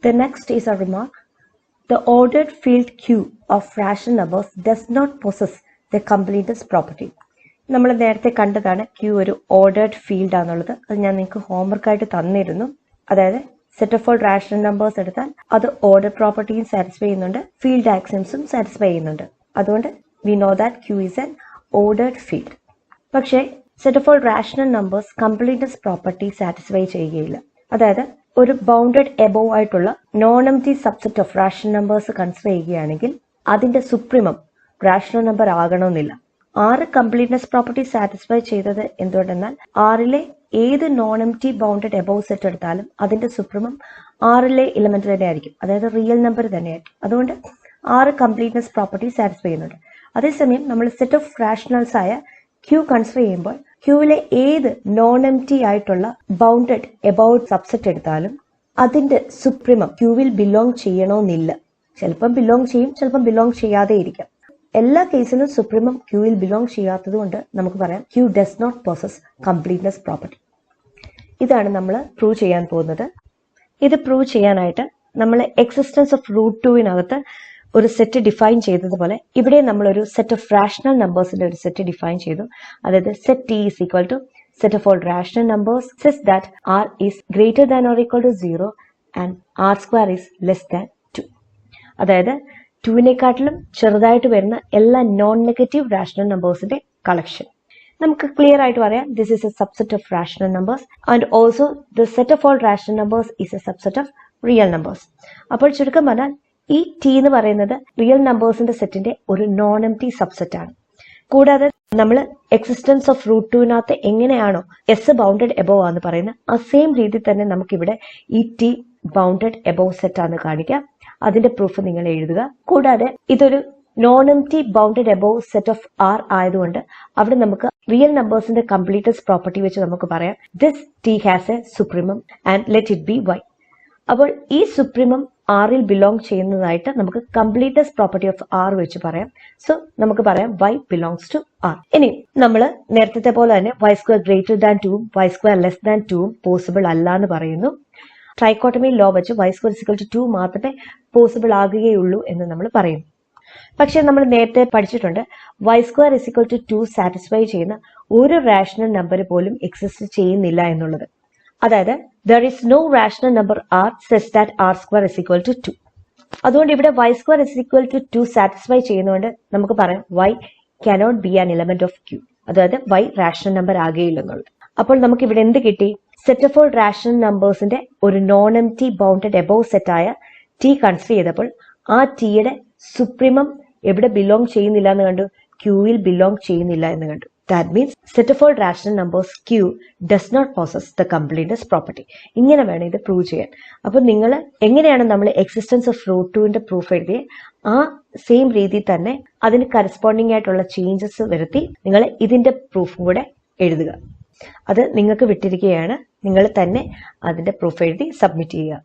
The next is a remark. The ordered field Q of rational numbers does not possess the completeness property. നമ്മൾ നേരത്തെ കണ്ടതാണ് Q ഒരു ordered field ആണെന്നുള്ളത്. അത് ഞാൻ നിങ്ങൾക്ക് ഹോംവർക്ക് ആയിട്ട് തന്നിരുന്നു. അതായത് set of all rational numbers എടുത്താൽ അത് ഓർഡർ പ്രോപ്പർട്ടിയും സാറ്റിസ്ഫൈ ചെയ്യുന്നുണ്ട്, ഫീൽഡ് ആക്സിയംസും സാറ്റിസ്ഫൈ ചെയ്യുന്നുണ്ട്. അതുകൊണ്ട് we know that Q is an ordered field. പക്ഷേ set of all rational numbers completeness property satisfy ചെയ്യുകയില്ല. അതായത് ഒരു ബൗണ്ടഡ് എബോവ് ആയിട്ടുള്ള non empty subset of rational numbers consider ചെയ്യുകയാണെങ്കിൽ അതിന്റെ സുപ്രീമം റാഷണൽ നമ്പർ ആകണമെന്നില്ല. ആറ് കംപ്ലീറ്റ്നെസ് പ്രോപ്പർട്ടി സാറ്റിസ്ഫൈ ചെയ്തത് എന്തുകൊണ്ടെന്നാൽ ആറിലെ ഏത് non empty bounded above set എടുത്താലും അതിന്റെ സുപ്രീമം ആറിലെ എലിമെന്റ് തന്നെ ആയിരിക്കും, അതായത് റിയൽ നമ്പർ തന്നെയായിരിക്കും. അതുകൊണ്ട് ആറ് കംപ്ലീറ്റ്നെസ് പ്രോപ്പർട്ടി സാറ്റിസ്ഫൈ ചെയ്യുന്നുണ്ട്. അതേസമയം നമ്മൾ സെറ്റ് ഓഫ് റാഷണൽസ് ആയ Q കൺസിഡർ ചെയ്യുമ്പോൾ ക്യൂവിലെ ഏത് നോൺ എംപ്റ്റി ആയിട്ടുള്ള ബൗണ്ടഡ് എബൌട്ട് സബ്സെറ്റ് എടുത്താലും അതിന്റെ സുപ്രീമം ക്യൂവിൽ ബിലോങ് ചെയ്യണമെന്നില്ല. ചിലപ്പം ബിലോങ് ചെയ്യും, ചിലപ്പം ബിലോങ് ചെയ്യാതെ ഇരിക്കാം. എല്ലാ കേസിലും സുപ്രീമം ക്യൂവിൽ ബിലോങ് ചെയ്യാത്തത് കൊണ്ട് നമുക്ക് പറയാം Q does not possess completeness property. ഇതാണ് നമ്മൾ പ്രൂവ് ചെയ്യാൻ പോകുന്നത്. ഇത് പ്രൂവ് ചെയ്യാനായിട്ട് നമ്മൾ എക്സിസ്റ്റൻസ് ഓഫ് റൂട്ട് 2-നകത്ത് ഒരു സെറ്റ് ഡിഫൈൻ ചെയ്തതുപോലെ ഇവിടെ നമ്മൾ ഒരു സെറ്റ് ഓഫ് റാഷണൽ നമ്പേഴ്സിന്റെ ഒരു സെറ്റ് ഡിഫൈൻ ചെയ്തു. അതായത് set T is equal to set of all rational numbers such that R is greater than or equal to 0 and R square is less than 2. അതായത് 2-നെക്കാട്ടിലും ചെറുതായിട്ട് വരുന്ന എല്ലാ നോൺ നെഗറ്റീവ് റാഷണൽ നമ്പേഴ്സിന്റെ കളക്ഷൻ. നമുക്ക് clear ആയിട്ട് പറയാം this is A subset of rational numbers and also the set of all rational numbers is A subset of real numbers. അപ്പോൾ ചുരുക്കം പറഞ്ഞാൽ ഈ T എന്ന് പറയുന്നത് റിയൽ നമ്പേഴ്സിന്റെ സെറ്റിന്റെ ഒരു നോൺ എംപ്റ്റി സബ്സെറ്റ് ആണ്. കൂടാതെ നമ്മൾ എക്സിസ്റ്റൻസ് ഓഫ് റൂട്ട് 2-നകത്ത് എങ്ങനെയാണോ എസ് ബൗണ്ടഡ് എബോവ് ആണെന്ന് പറയുന്നത് ആ സെയിം രീതിയിൽ തന്നെ നമുക്കിവിടെ ഈ T ബൗണ്ടഡ് എബോവ് സെറ്റ് ആണെന്ന് കാണിക്കാം. അതിന്റെ പ്രൂഫ് നിങ്ങൾ എഴുതുക. കൂടാതെ ഇതൊരു non empty bounded above set of R ആയതുകൊണ്ട് അവിടെ നമുക്ക് റിയൽ നമ്പേഴ്സിന്റെ കംപ്ലീറ്റ്നെസ് പ്രോപ്പർട്ടി വെച്ച് നമുക്ക് പറയാം this T has A supremum and let it be Y. അപ്പോൾ ഈ സുപ്രീമം ആറിൽ ബിലോങ് ചെയ്യുന്നതായിട്ട് നമുക്ക് കംപ്ലീറ്റ്നെസ് പ്രോപ്പർട്ടി ഓഫ് R വെച്ച് പറയാം. സോ നമുക്ക് പറയാം Y ബിലോങ്സ് ടു R. ഇനി നമ്മൾ നേരത്തെ പോലെ തന്നെ Y സ്ക്വയർ ഗ്രേറ്റർ ദാൻ 2ഉം Y സ്ക്വയർ ലെസ് ദാൻ 2ഉം പോസിബിൾ അല്ല എന്ന് പറയുന്നു. ട്രൈക്കോട്ടമി ലോ വെച്ച് Y square is equal to 2 മാത്രമേ പോസിബിൾ ആകുകയുള്ളൂ എന്ന് നമ്മൾ പറയുന്നു. പക്ഷെ നമ്മൾ നേരത്തെ പഠിച്ചിട്ടുണ്ട് Y square is equal to 2 satisfy ചെയ്യുന്ന ഒരു റാഷണൽ നമ്പർ പോലും എക്സിസ്റ്റ് ചെയ്യുന്നില്ല എന്നുള്ളത്. അതായത് there is no rational number R such that R square is equal to 2. അതുകൊണ്ട് ഇവിടെ Y square is equal to 2 satisfy ചെയ്യുന്നതുകൊണ്ട് നമുക്ക് പറയാം Y cannot be an element of Q. അതായത് Y റാഷണൽ നമ്പർ ആകുകയില്ലെന്നുള്ളത്. അപ്പോൾ നമുക്ക് ഇവിടെ എന്ത് കിട്ടി? സെറ്റ് ഓഫ് ഓൾ റാഷണൽ നമ്പേഴ്സിന്റെ ഒരു non empty bounded above set ആയ T കൺസിഡർ ചെയ്തപ്പോൾ ആ Tയുടെ സുപ്രീമം എവിടെ ബിലോങ് ചെയ്യുന്നില്ല എന്ന് കണ്ടു? Qയിൽ ബിലോങ് ചെയ്യുന്നില്ല എന്ന് കണ്ടു. That means set of all rational numbers Q does not possess the completeness property. ഇങ്ങനെ വേണം ഇത് പ്രൂവ് ചെയ്യാൻ. അപ്പൊ നിങ്ങൾ എങ്ങനെയാണ് നമ്മൾ എക്സിസ്റ്റൻസ് ഓഫ് റൂട്ട് 2-ന്റെ പ്രൂഫ് എഴുതിയത് ആ സെയിം രീതിയിൽ തന്നെ അതിന് കറസ്പോണ്ടിങ് ആയിട്ടുള്ള ചേഞ്ചസ് വരുത്തി നിങ്ങൾ ഇതിന്റെ പ്രൂഫും കൂടെ എഴുതുക. അത് നിങ്ങൾക്ക് വിട്ടിരിക്കുകയാണ്. നിങ്ങൾ തന്നെ അതിന്റെ പ്രൂഫ് എഴുതി സബ്മിറ്റ് ചെയ്യുക.